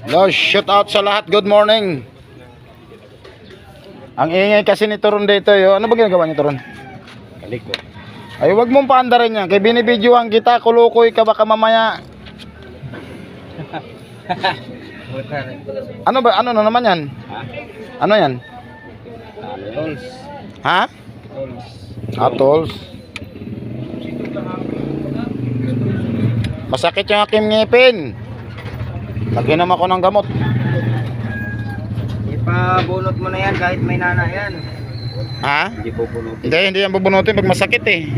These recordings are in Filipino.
Hello, shout out sa lahat. Good morning. Ang ingay kasi ni Turon dito, yo. Ano ba ginagawa niyo, Turon? Kalikot. Ay, wag mong paandarin yan. Kay binibidyohan kita, kulukoy ka baka mamaya. Ano ba? Ano na naman yan? Ha? Ano yan? Tolls. Ha? Tolls. Tolls. Masakit yung aking ngipin. Naginom ako ng gamot. Ipabunot mo na yan kahit may nana yan. Ha? Hindi po bunot. Hindi yan bubunutin pag masakit eh.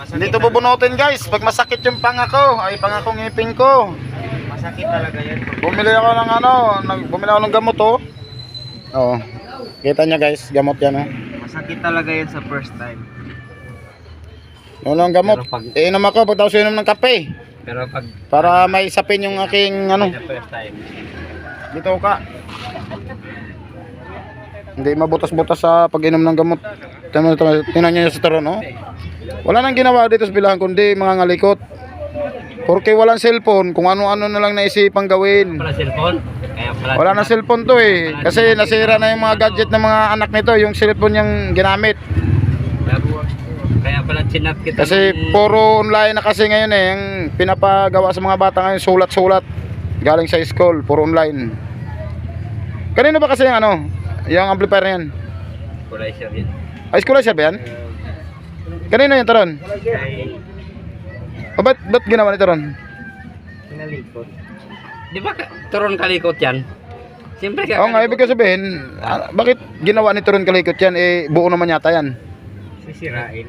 Hindi ito bubunutin guys. Pag masakit yung pangako, ay pangako ngipin ko. Masakit talaga yan. Bumili ako ng bumili ako ng gamot oh. Oo. Kita niya guys, gamot yan oh. Masakit talaga yan sa first time. Ano ang gamot? Iinom ako pag tapos inom ng kape. Pero pag Para may isapin yung aking sa first time. Dito ka. Hindi mabutas-butas sa pag-inom ng gamot. Tingnan niyo sa Turon oh. Wala nang ginawa dito sa bilahan kundi mga ngalikot. Porque walang cellphone, kung ano-ano na lang naisipang gawin. Wala cellphone? Kaya pala. Wala na cellphone to eh. Kasi nasira na yung mga gadget ng mga anak nito, yung cellphone niyang ginamit. Kaya pala chinap kita. Kasi puro online na kasi ngayon eh, yung pinapagawa sa mga bata ngayon, sulat-sulat. Galing sa school, puro online. Kanino ba kasi yung yung amplifier na yan? Kulay siya yan. Ay, school siya ba yan? Kanino yan, Turon? O ba't ginawa ni Turon? Pinalikot. Di ba Turon kalikot yan? Siyempre ka. Oo nga, ibig ko sabihin, bakit ginawa ni Turon kalikot yan? Eh, buo naman yata yan. Sisirain.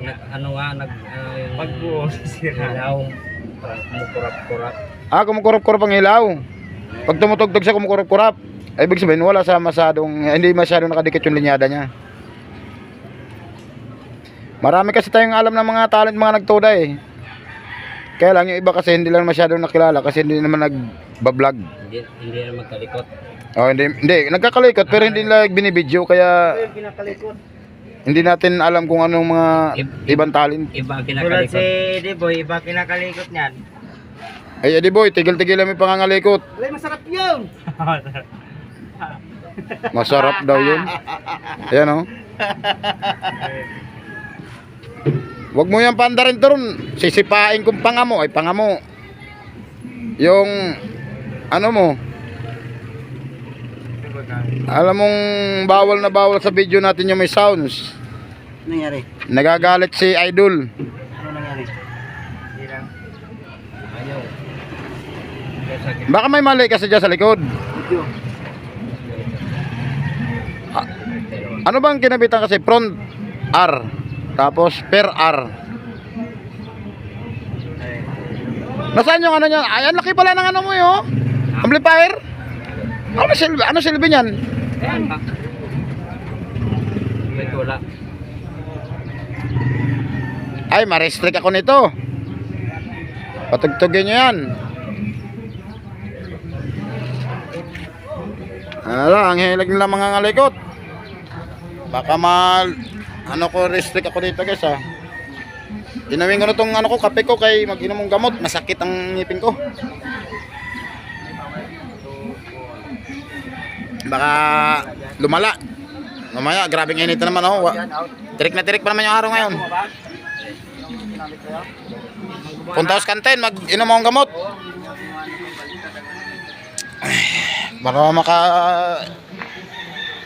Pagbuo, sisirain. Ilaw. Kumukurap-kurap. Kumukurap-kurap ang ilaw. Pag tumutugtog siya, kumukurap-kurap. Ay, ibig sabihin, wala sa hindi masyadong nakadikit yung linyada niya. Marami kasi tayong alam ng mga talent, mga nagtuda eh. Kaya lang yung iba kasi hindi lang masyadong nakilala kasi hindi naman nagbablog. Hindi naman kalikot. Oh, hindi nagkakalikot pero hindi nila binibidyo kaya hindi natin alam kung anong mga ibang talent. Iba kinakalikot. Tulad si Diboy, iba kinakalikot niyan. Ay, Diboy, tigil-tigil lang yung pangangalikot. Ay, masarap yun! Masarap daw yun. Ayan oh. Wag mo yan pandarin Turon. Sisipain kong pangamo. Ay pangamo. Yung mo. Alam mong bawal na bawal sa video natin yung may sounds. Ano nangyari? Nagagalit si Idol. Ano nangyari? Hindi lang. Ayaw. Baka may mali kasi dyan sa likod. Ano bang kinabitan kasi? Front R. Tapos per R. Nasaan yung niya? Ay, ang laki pala ng mo yun. Amplifier? Ano silbi niyan? Ayan pa. May tula. Ay, ma-restrict ako nito. Patugtugin nyo yan. Ang hilig nila mga ngalikot. Baka restrict ako dito guys ha. Ginawin ko na tong kape ko kay mag-inom ng gamot. Masakit ang ngipin ko. Baka lumala. Mamaya, grabing init na naman oh. Tirik na tirik pa naman yung araw ngayon. Punta sa kantin, mag-inom akong gamot. Para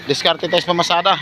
diskarte tayo sa pamasada.